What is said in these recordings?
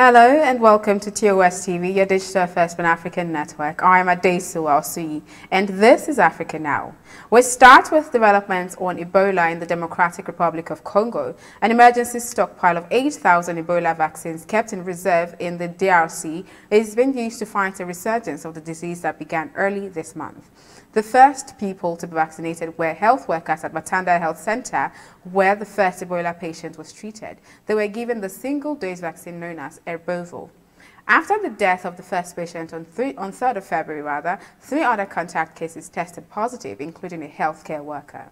Hello and welcome to TOS TV, your digital first Pan-African network. I am Adesu Alsui and this is Africa Now. We start with developments on Ebola in the Democratic Republic of Congo. An emergency stockpile of 8,000 Ebola vaccines kept in reserve in the DRC is being used to fight a resurgence of the disease that began early this month. The first people to be vaccinated were health workers at Matanda Health Center, where the first Ebola patient was treated. They were given the single-dose vaccine known as Erbovo. After the death of the first patient on 3rd of February, 3 other contact cases tested positive, including a healthcare worker.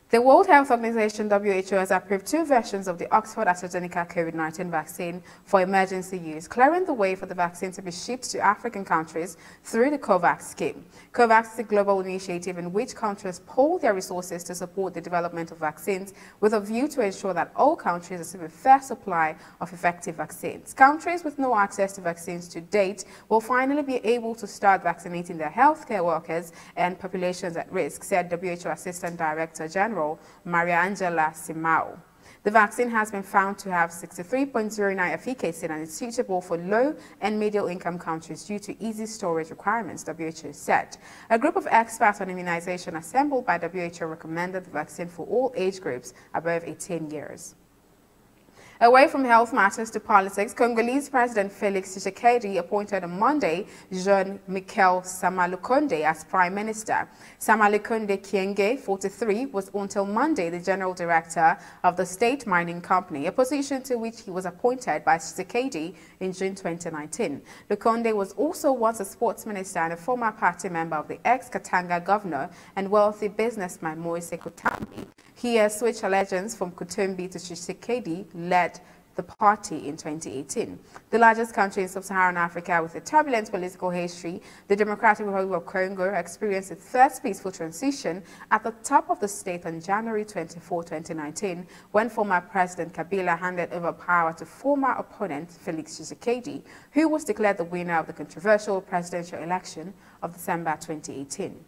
The World Health Organization (WHO) has approved 2 versions of the Oxford AstraZeneca COVID-19 vaccine for emergency use, clearing the way for the vaccine to be shipped to African countries through the COVAX scheme. COVAX is a global initiative in which countries pool their resources to support the development of vaccines with a view to ensure that all countries receive a fair supply of effective vaccines. Countries with no access to vaccines to date will finally be able to start vaccinating their healthcare workers and populations at risk, said WHO Assistant Director General Maria Angela Simao. The vaccine has been found to have 63.09 efficacy and is suitable for low and middle-income countries due to easy storage requirements, WHO said. A group of experts on immunization assembled by WHO recommended the vaccine for all age groups above 18 years. Away from health matters to politics, Congolese President Felix Tshisekedi appointed on Monday Jean-Michel Sama-Lukonde as Prime Minister. Sama-Lukonde Kyenge, 43, was until Monday the General Director of the State Mining Company, a position to which he was appointed by Tshisekedi in June 2019. Lukonde was also once a sports minister and a former party member of the ex-Katanga governor and wealthy businessman Moise Katumbi. He has switched allegiance from Katumbi to Tshisekedi, led the party in 2018. The largest country in sub-Saharan Africa with a turbulent political history, the Democratic Republic of Congo experienced its first peaceful transition at the top of the state on January 24, 2019, when former President Kabila handed over power to former opponent Felix Tshisekedi, who was declared the winner of the controversial presidential election of December 2018.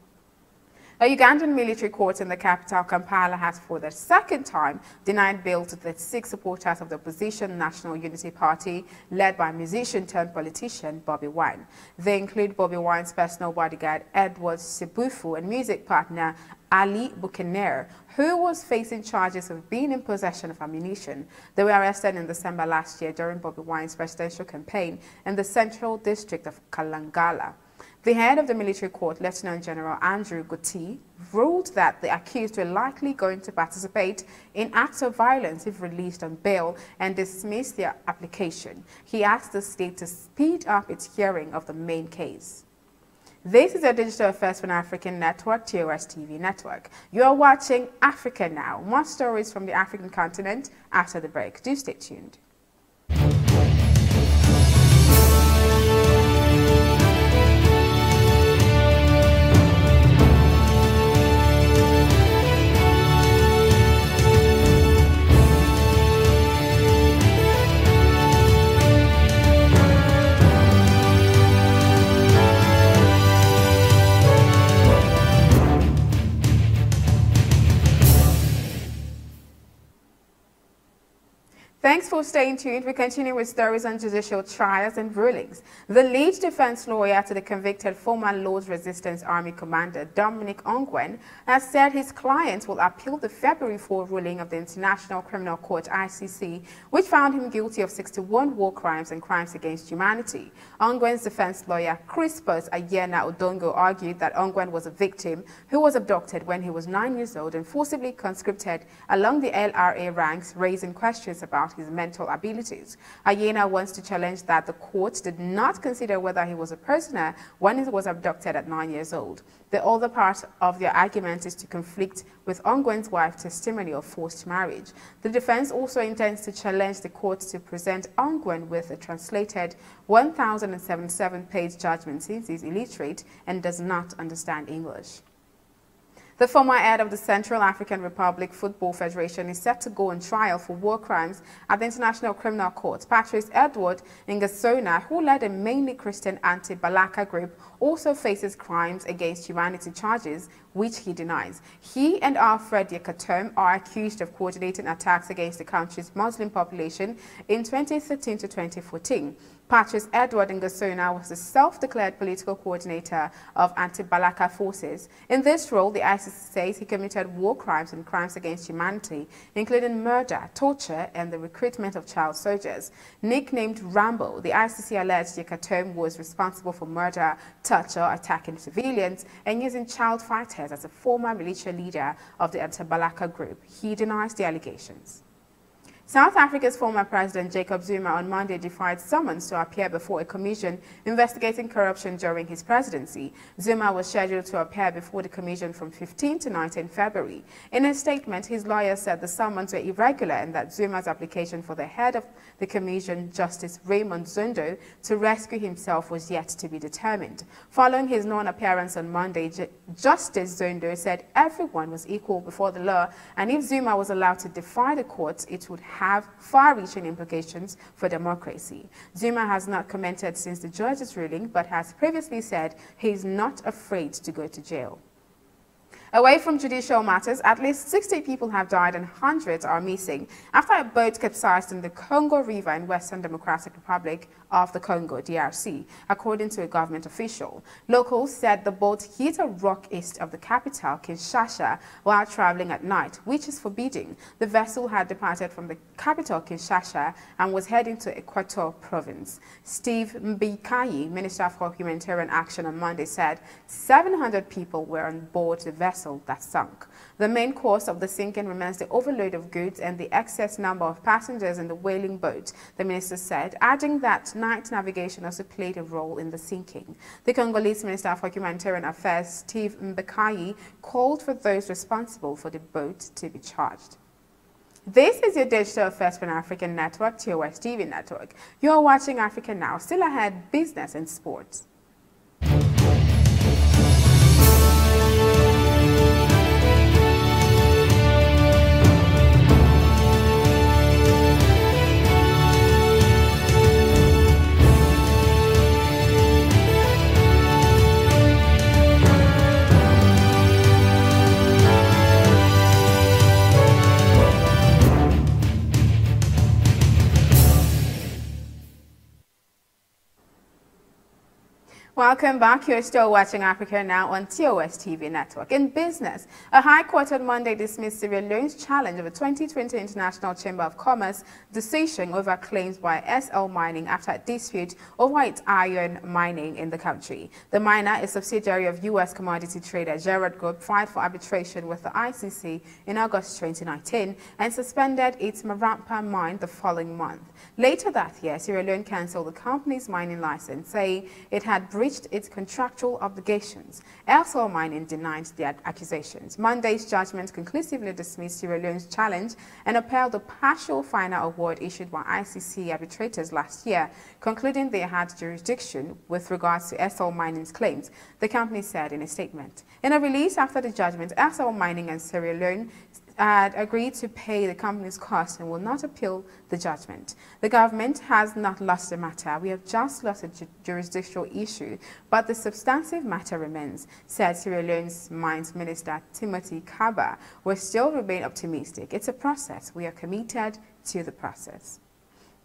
A Ugandan military court in the capital, Kampala, has for the second time denied bail to the 6 supporters of the opposition National Unity Party, led by musician-turned-politician Bobi Wine. They include Bobi Wine's personal bodyguard Edward Sebufu and music partner Ali Bukener, who was facing charges of being in possession of ammunition. They were arrested in December last year during Bobi Wine's presidential campaign in the Central District of Kalangala. The head of the military court, Lieutenant General Andrew Guti, ruled that the accused were likely going to participate in acts of violence if released on bail and dismissed their application. He asked the state to speed up its hearing of the main case. This is a digital first Pan-African network, TOS TV network. You are watching Africa Now. More stories from the African continent after the break. Do stay tuned. Thanks for staying tuned. We continue with stories on judicial trials and rulings. The lead defense lawyer to the convicted former Lord's Resistance Army commander Dominic Ongwen has said his client will appeal the February 4 ruling of the International Criminal Court (ICC), which found him guilty of 61 war crimes and crimes against humanity. Ongwen's defense lawyer Crispus Ayena Odongo argued that Ongwen was a victim who was abducted when he was 9 years old and forcibly conscripted along the LRA ranks, raising questions about his mental abilities. Ayena wants to challenge that the court did not consider whether he was a prisoner when he was abducted at 9 years old. The other part of their argument is to conflict with Ongwen's wife's testimony of forced marriage. The defense also intends to challenge the court to present Ongwen with a translated 1,077-page judgment since he is illiterate and does not understand English. The former head of the Central African Republic Football Federation is set to go on trial for war crimes at the International Criminal Court. Patrice Edward Ngasona, who led a mainly Christian anti-Balaka group, also faces crimes against humanity charges, which he denies. He and Alfred Yekatom are accused of coordinating attacks against the country's Muslim population in 2013 to 2014. Patrice Edward Ngasona was the self-declared political coordinator of anti-Balaka forces. In this role, the ICC says he committed war crimes and crimes against humanity, including murder, torture, and the recruitment of child soldiers. Nicknamed Rambo, the ICC alleged Yekatom was responsible for murder, torture, attacking civilians, and using child fighters as a former militia leader of the anti-Balaka group. He denies the allegations. South Africa's former President Jacob Zuma on Monday defied summons to appear before a commission investigating corruption during his presidency. Zuma was scheduled to appear before the commission from 15 to 19 February. In a statement, his lawyers said the summons were irregular and that Zuma's application for the head of the commission, Justice Raymond Zondo, to rescue himself was yet to be determined. Following his non-appearance on Monday, Justice Zondo said everyone was equal before the law, and if Zuma was allowed to defy the courts, it would have far-reaching implications for democracy. Zuma has not commented since the judge's ruling, but has previously said he is not afraid to go to jail. Away from judicial matters, at least 60 people have died and hundreds are missing after a boat capsized in the Congo River in Western Democratic Republic of the Congo, DRC, according to a government official. Locals said the boat hit a rock east of the capital, Kinshasa, while traveling at night, which is forbidden. The vessel had departed from the capital, Kinshasa, and was heading to Equator province. Steve Mbikayi, Minister for Humanitarian Action, on Monday said 700 people were on board the vessel that sunk. The main cause of the sinking remains the overload of goods and the excess number of passengers in the whaling boat, the minister said, adding that night navigation also played a role in the sinking. The Congolese Minister for Humanitarian Affairs, Steve Mbekayi, called for those responsible for the boat to be charged. This is your Digital First Pan-African Network, TOS TV Network. You are watching Africa Now. Still ahead, business and sports. Welcome back. You're still watching Africa Now on TOS TV Network. In business, a High Court on Monday dismissed Sierra Leone's challenge of a 2020 International Chamber of Commerce decision over claims by SL Mining after a dispute over its iron mining in the country. The miner, a subsidiary of U.S. commodity trader Gerard Group, filed for arbitration with the ICC in August 2019 and suspended its Marampa mine the following month. Later that year, Sierra Leone cancelled the company's mining license, saying it had breached its contractual obligations. SL Mining denied the accusations. Monday's judgment conclusively dismissed Sierra Leone's challenge and upheld the partial final award issued by ICC arbitrators last year, concluding they had jurisdiction with regards to SL Mining's claims, the company said in a statement. In a release after the judgment, SL Mining and Sierra Leone had agreed to pay the company's costs and will not appeal the judgment. The government has not lost the matter. We have just lost a jurisdictional issue, but the substantive matter remains, said Sierra Leone's Mines Minister Timothy Kaba. We still remain optimistic. It's a process. We are committed to the process.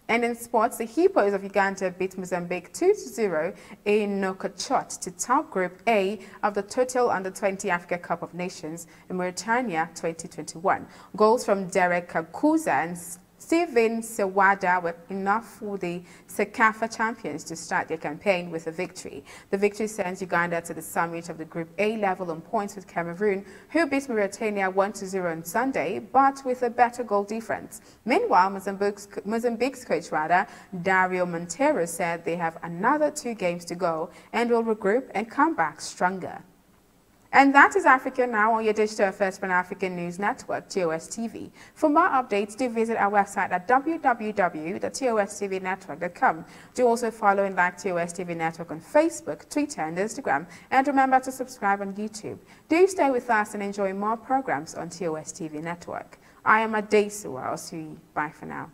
And in sports, the Hippos of Uganda beat Mozambique 2-0 in Nouakchott to top Group A of the Total Under-20 Africa Cup of Nations in Mauritania 2021. Goals from Derek Kakuza and Steven Sewada were enough for the CECAFA champions to start their campaign with a victory. The victory sends Uganda to the summit of the Group A level on points with Cameroon, who beat Mauritania 1-0 on Sunday, but with a better goal difference. Meanwhile, Mozambique's coach, Dario Monteiro, said they have another 2 games to go and will regroup and come back stronger. And that is Africa Now on your digital first Pan-African news network, TOS TV. For more updates, do visit our website at www.tostvnetwork.com. Do also follow and like TOS TV Network on Facebook, Twitter, and Instagram. And remember to subscribe on YouTube. Do stay with us and enjoy more programs on TOS TV Network. I am Adesuwa Osui. Bye for now.